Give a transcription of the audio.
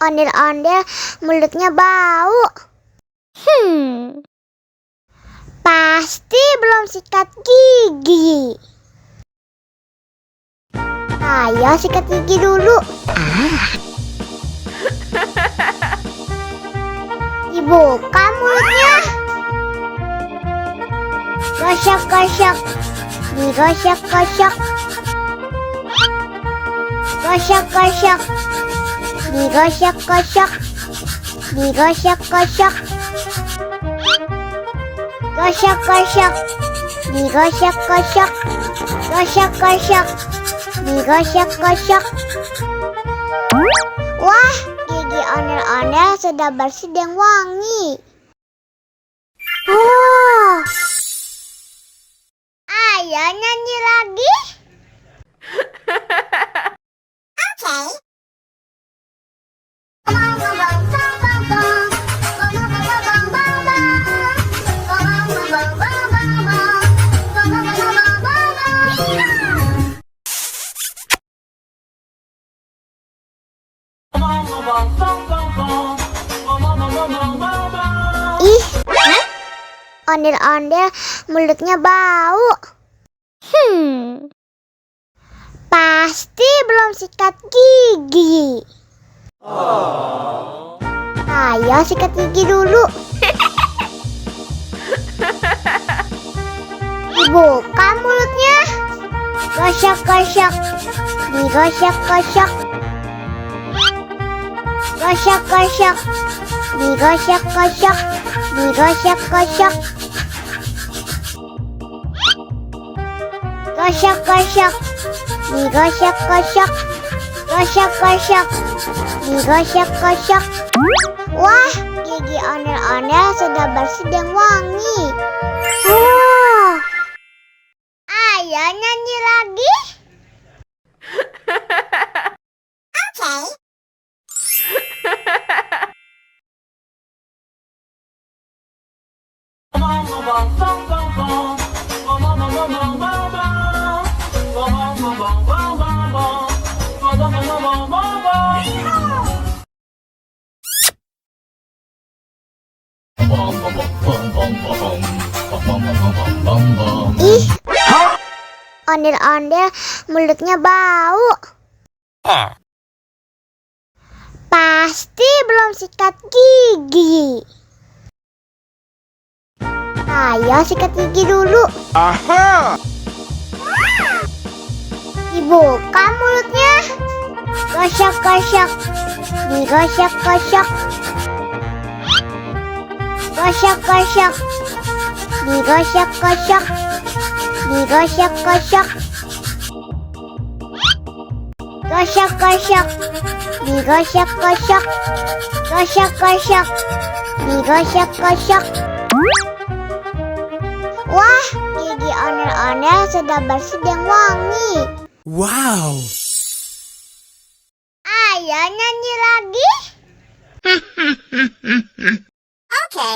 ondel-ondel mulutnya bau. Pasti belum sikat gigi. Ayo sikat gigi dulu. Dibuka mulutnya. Gosok-gosok. Digosok-gosok. Gosok-gosok. Digosok-gosok. Digosok-gosok. Gosok-gosok. Digosok-gosok. Gosok-gosok. Digosok-gosok. Wah, gigi ondel-ondel sudah bersih dan wangi. Oh, ayo nyanyi lagi. Oke. Ih, ondel-ondel mulutnya bau. Pasti belum sikat gigi. Ayo sikat gigi dulu. Dibuka mulutnya. Gosok-gosok. Digosok-gosok. Gosok-gosok. Digosok-gosok. Digosok-gosok. Gosok-gosok. Digosok-gosok. Gosok-gosok. Digosok-gosok. Wah, gigi ondel-ondel sudah bersih dan wangi. Oh, ayo nyanyi lagi. Oke. Ih, ondel-ondel mulutnya bau. Pasti belum sikat gigi. Ayo sikat gigi dulu. Dibuka mulutnya. Gosok-gosok. Digosok-gosok. Gosok-gosok. Digosok-gosok. Digosok-gosok. Gosok-gosok. Digosok-gosok. Gosok-gosok. Digosok-gosok. Wah, gigi ondel-ondel sudah bersih dan wangi. Wow. Ayo nyanyi lagi. Oke.